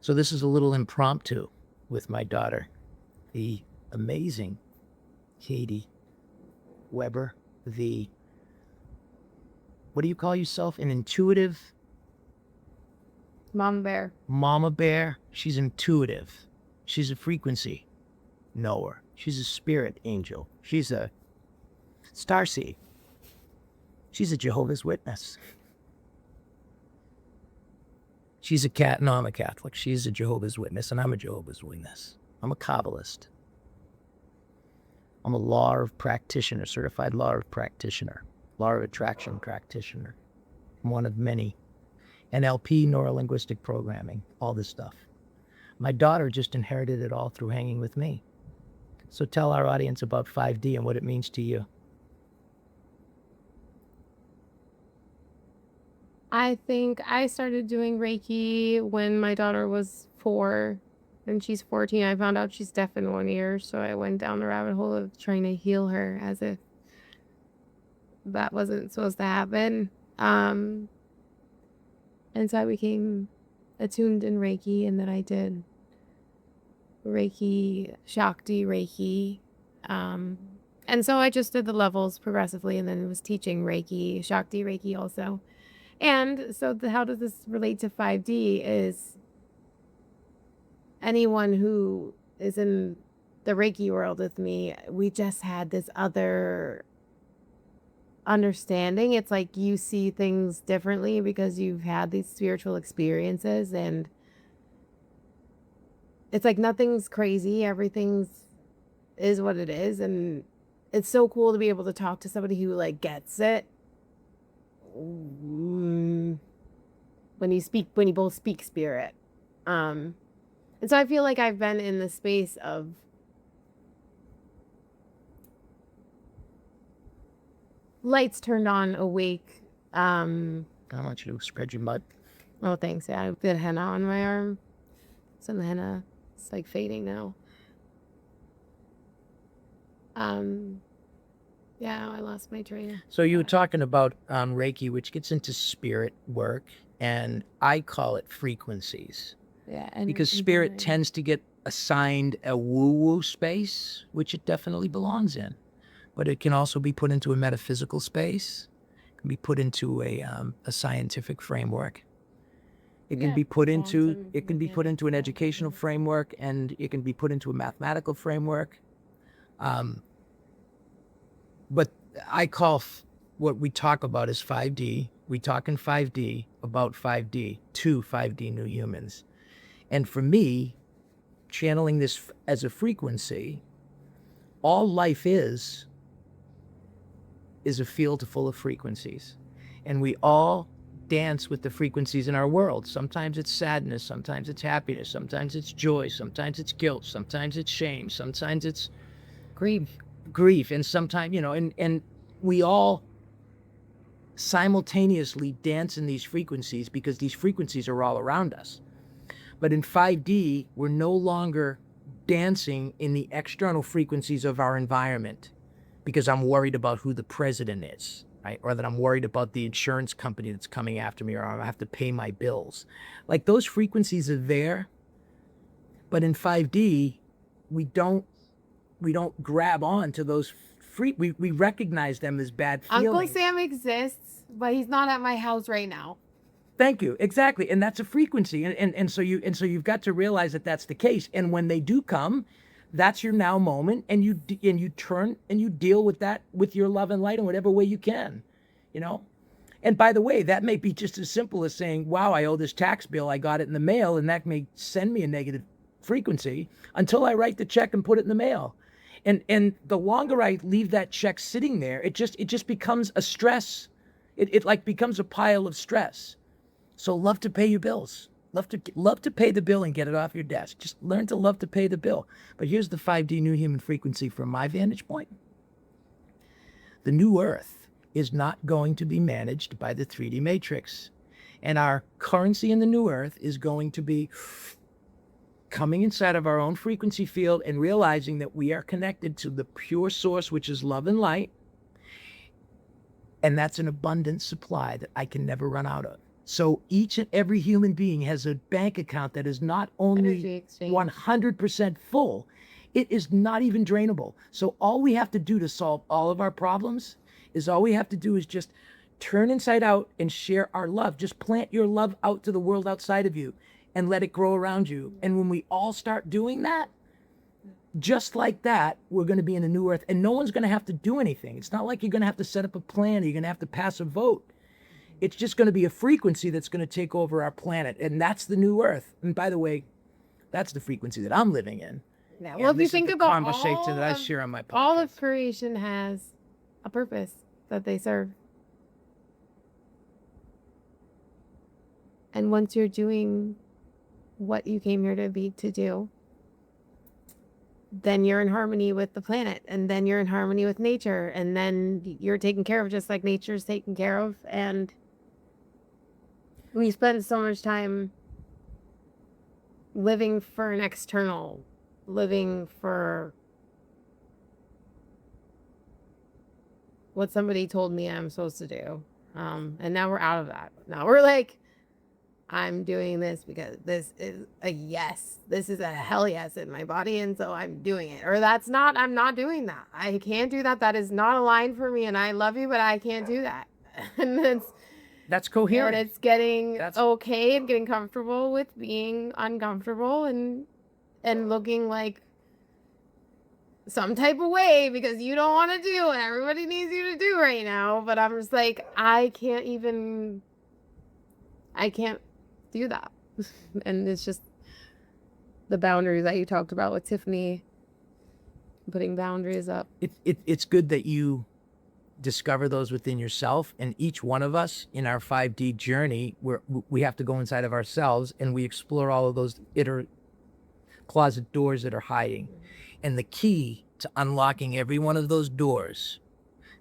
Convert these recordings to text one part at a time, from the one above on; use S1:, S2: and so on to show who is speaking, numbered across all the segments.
S1: So this is a little impromptu with my daughter, the amazing Katie Weber, what do you call yourself? An intuitive
S2: Mom bear.
S1: mama bear. She's intuitive. She's a frequency knower. She's a spirit angel. She's a starseed. She's a Jehovah's Witness. She's a cat. No, I'm a Catholic. She's a Jehovah's Witness, and I'm a Jehovah's Witness. I'm a Kabbalist. I'm a law of practitioner, certified law of practitioner, law of attraction practitioner. I'm one of many. NLP, neurolinguistic programming, all this stuff. My daughter just inherited it all through hanging with me. So tell our audience about 5D and what it means to you.
S2: I think I started doing Reiki when my daughter was 4 and she's 14. I found out she's deaf in one ear, so I went down the rabbit hole of trying to heal her as if that wasn't supposed to happen. And so I became attuned in Reiki, and then I did Reiki, Shakti Reiki. And so I just did the levels progressively, and then it was teaching Reiki, Shakti Reiki also. And so how does this relate to 5D is anyone who is in the Reiki world with me, we just had this other understanding. It's like you see things differently because you've had these spiritual experiences, and it's like nothing's crazy. Everything's is what it is. And it's so cool to be able to talk to somebody who like gets it. When you both speak spirit. And so I feel like I've been in the space of lights turned on, awake.
S1: I want you to spread your mud.
S2: Oh, thanks. Yeah, I did henna on my arm. So the henna, it's like fading now. Yeah, I lost my train.
S1: So you were talking about Reiki, which gets into spirit work, and I call it frequencies.
S2: Yeah.
S1: Because spirit tends to get assigned a woo-woo space, which it definitely belongs in. But it can also be put into a metaphysical space. It can be put into a scientific framework. It can be put into an educational framework, and it can be put into a mathematical framework. But I call what we talk about as 5D. We talk in 5D about 5D, 5D new humans. And for me, channeling this as a frequency, all life is a field full of frequencies. And we all dance with the frequencies in our world. Sometimes it's sadness, sometimes it's happiness, sometimes it's joy, sometimes it's guilt, sometimes it's shame, sometimes it's grief, and sometimes, and we all simultaneously dance in these frequencies because these frequencies are all around us. But in 5D, we're no longer dancing in the external frequencies of our environment because I'm worried about who the president is, right? Or that I'm worried about the insurance company that's coming after me, or I have to pay my bills. Like, those frequencies are there, but in 5D, we don't grab on to those we recognize them as bad feelings.
S2: Uncle Sam exists, but he's not at my house right now.
S1: Thank you. Exactly. And that's a frequency. And so you've got to realize that that's the case. And when they do come, that's your now moment. And you turn and you deal with that with your love and light in whatever way you can, And by the way, that may be just as simple as saying, wow, I owe this tax bill. I got it in the mail. And that may send me a negative frequency until I write the check and put it in the mail. And the longer I leave that check sitting there, it just becomes a stress. It like becomes a pile of stress. So love to pay your bills. Love to pay the bill and get it off your desk. Just learn to love to pay the bill. But here's the 5D new human frequency from my vantage point. The new earth is not going to be managed by the 3D matrix. And our currency in the new earth is going to be coming inside of our own frequency field and realizing that we are connected to the pure source, which is love and light. And that's an abundant supply that I can never run out of. So each and every human being has a bank account that is not
S2: Energy
S1: only
S2: exchange.
S1: 100% full, it is not even drainable. So all we have to do to solve all of our problems is all we have to do is just turn inside out and share our love. Just plant your love out to the world outside of you and let it grow around you. And when we all start doing that, just like that, we're going to be in a new earth, and no one's going to have to do anything. It's not like you're going to have to set up a plan, or you're going to have to pass a vote. It's just going to be a frequency that's going to take over our planet, and that's the new earth. And by the way, that's the frequency that I'm living in.
S2: Yeah. Well, if you think about
S1: conversation that I share on my podcast.
S2: all of creation has a purpose that they serve. And once you're doing what you came here to do, then you're in harmony with the planet, and then you're in harmony with nature, and then you're taken care of just like nature's taken care of. And we spend so much time living for an external, living for what somebody told me I'm supposed to do. And now we're out of that. Now we're like, I'm doing this because this is a yes. This is a hell yes in my body, and so I'm doing it. Or I'm not doing that. I can't do that. That is not aligned for me, and I love you, but I can't do that. And
S1: that's coherent.
S2: And it's getting okay and getting comfortable with being uncomfortable and looking like some type of way because you don't want to do what everybody needs you to do right now. But I'm just like, I can't do that. And it's just the boundaries that you talked about with Tiffany, putting boundaries up.
S1: It's good that you discover those within yourself, and each one of us in our 5D journey, we have to go inside of ourselves and we explore all of those inner closet doors that are hiding. And the key to unlocking every one of those doors,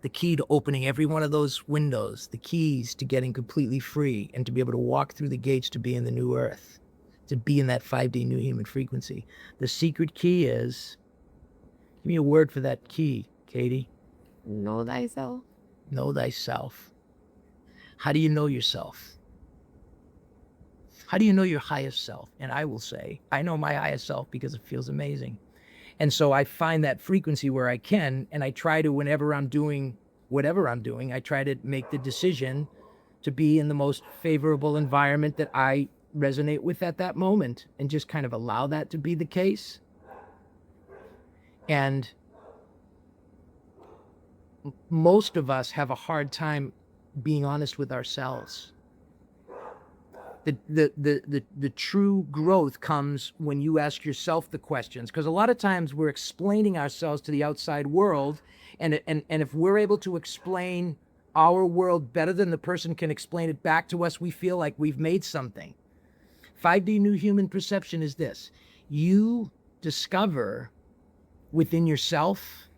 S1: the key to opening every one of those windows, the keys to getting completely free and to be able to walk through the gates to be in the new earth, to be in that 5D new human frequency. The secret key is, give me a word for that key, Katie.
S2: Know thyself.
S1: Know thyself. How do you know yourself? How do you know your highest self? And I will say, I know my highest self because it feels amazing. And so I find that frequency where I can, and I try to, whenever I'm doing whatever I'm doing, I try to make the decision to be in the most favorable environment that I resonate with at that moment, and just kind of allow that to be the case. And most of us have a hard time being honest with ourselves. The true growth comes when you ask yourself the questions, because a lot of times we're explaining ourselves to the outside world, and if we're able to explain our world better than the person can explain it back to us, we feel like we've made something. 5D new human perception is this: you discover within yourself.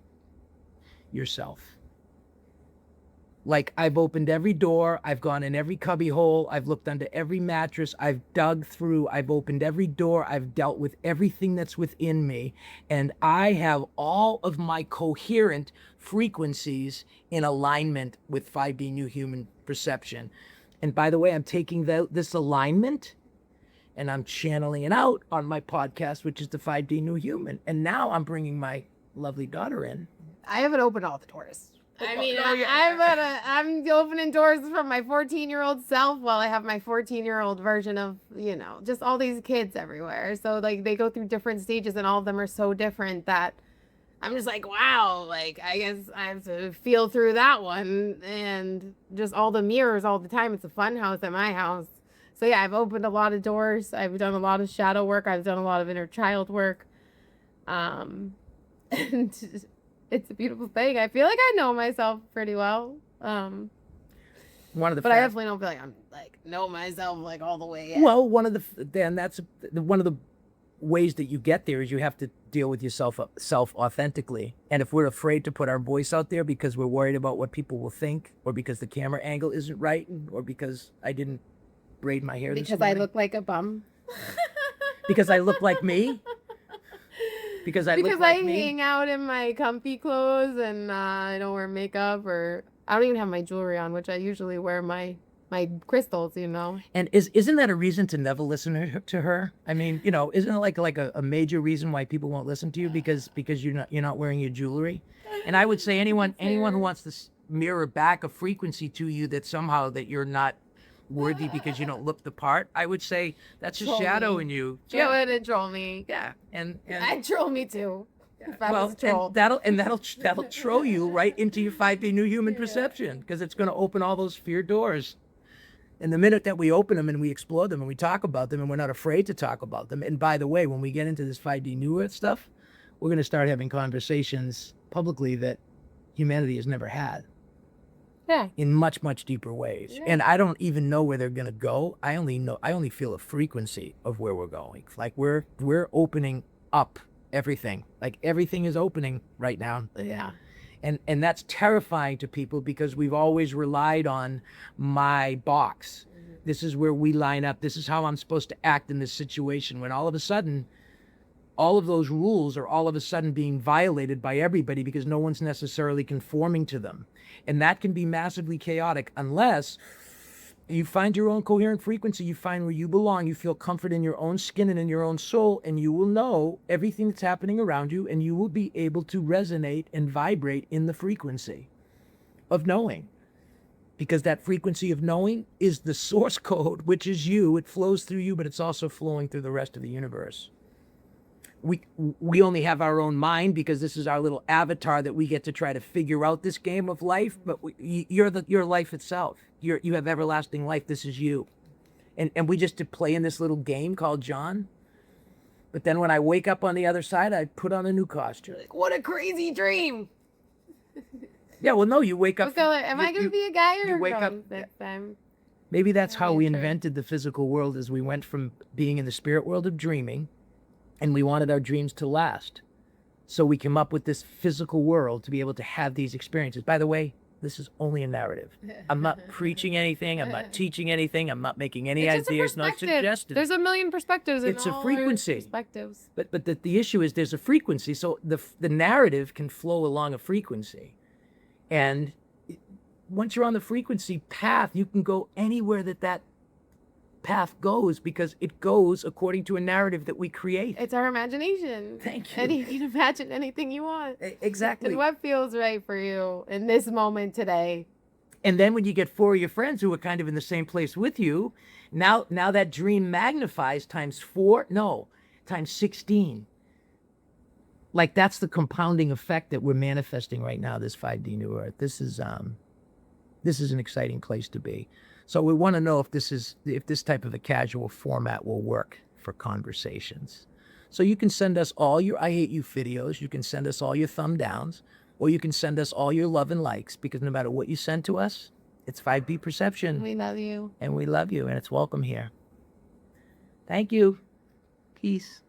S1: Like, I've opened every door, I've gone in every cubby hole, I've looked under every mattress, I've dug through, I've opened every door, I've dealt with everything that's within me, and I have all of my coherent frequencies in alignment with 5D new human perception. And by the way, I'm taking this alignment and I'm channeling it out on my podcast, which is the 5D new human. And now I'm bringing my lovely daughter in.
S2: I haven't opened all the doors. I mean, I'm opening doors from my 14-year-old self while I have my 14-year-old version of, just all these kids everywhere. So, like, they go through different stages, and all of them are so different that I'm just like, wow, like, I guess I have to feel through that one. And just all the mirrors all the time. It's a fun house at my house. So, yeah, I've opened a lot of doors. I've done a lot of shadow work. I've done a lot of inner child work. And it's a beautiful thing. I feel like I know myself pretty well. But I definitely don't feel like I'm know myself all the way in.
S1: Well, one of the ways that you get there is you have to deal with yourself authentically. And if we're afraid to put our voice out there because we're worried about what people will think, or because the camera angle isn't right, or because I didn't braid my hair this morning.
S2: Because I look like a bum.
S1: Because I look like me. Because I
S2: hang out in my comfy clothes, and I don't wear makeup, or I don't even have my jewelry on, which I usually wear my my crystals, you know.
S1: And isn't that a reason to never listen to her? I mean, you know, isn't it like a major reason why people won't listen to you because you're not wearing your jewelry? And I would say anyone who wants to mirror back a frequency to you that somehow that you're not worthy because you don't look the part, I would say that's a
S2: Troll
S1: shadow
S2: me.
S1: in you.
S2: Go ahead and troll me.
S1: Yeah, and
S2: I'd troll me too. If I
S1: well,
S2: was trolled.
S1: that'll throw you right into your 5D new human perception because it's going to open all those fear doors. And the minute that we open them and we explore them and we talk about them and we're not afraid to talk about them. And by the way, when we get into this 5D new earth stuff, we're going to start having conversations publicly that humanity has never had.
S2: Yeah.
S1: In much, much deeper ways. Yeah. And I don't even know where they're going to go. I only feel a frequency of where we're going. Like we're opening up everything. Like everything is opening right now.
S2: Yeah.
S1: And that's terrifying to people because we've always relied on my box. Mm-hmm. This is where we line up. This is how I'm supposed to act in this situation. When all of a sudden, all of those rules are all of a sudden being violated by everybody because no one's necessarily conforming to them. And that can be massively chaotic unless you find your own coherent frequency, you find where you belong, you feel comfort in your own skin and in your own soul, and you will know everything that's happening around you, and you will be able to resonate and vibrate in the frequency of knowing. Because that frequency of knowing is the source code, which is you. It flows through you, but it's also flowing through the rest of the universe. We only have our own mind because this is our little avatar that we get to try to figure out this game of life. But you're life itself. You have everlasting life. This is you, and we just to play in this little game called John. But then when I wake up on the other side, I put on a new costume.
S2: Like, what a crazy dream!
S1: Yeah, well, no, you wake up.
S2: So, am I gonna be a guy or
S1: you wake up
S2: next time?
S1: Maybe that's how we invented the physical world. Is we went from being in the spirit world of dreaming. And we wanted our dreams to last. So we came up with this physical world to be able to have these experiences. By the way, this is only a narrative. I'm not preaching anything. I'm not teaching anything. I'm not making any ideas, no suggestions.
S2: There's a million perspectives.
S1: It's a frequency.
S2: Perspectives.
S1: But the issue is there's a frequency. So the narrative can flow along a frequency. And once you're on the frequency path, you can go anywhere that path goes because it goes according to a narrative that we create.
S2: It's our imagination.
S1: Thank you.
S2: And you can imagine anything you want.
S1: Exactly.
S2: And what feels right for you in this moment today.
S1: And then when you get 4 of your friends who are kind of in the same place with you, now that dream magnifies times 16. Like that's the compounding effect that we're manifesting right now, this 5D new earth. This is an exciting place to be. So we want to know if this type of a casual format will work for conversations. So you can send us all your I hate you videos. You can send us all your thumb downs, or you can send us all your love and likes, because no matter what you send to us, it's 5D perception.
S2: We love you.
S1: And we love you, and it's welcome here. Thank you. Peace.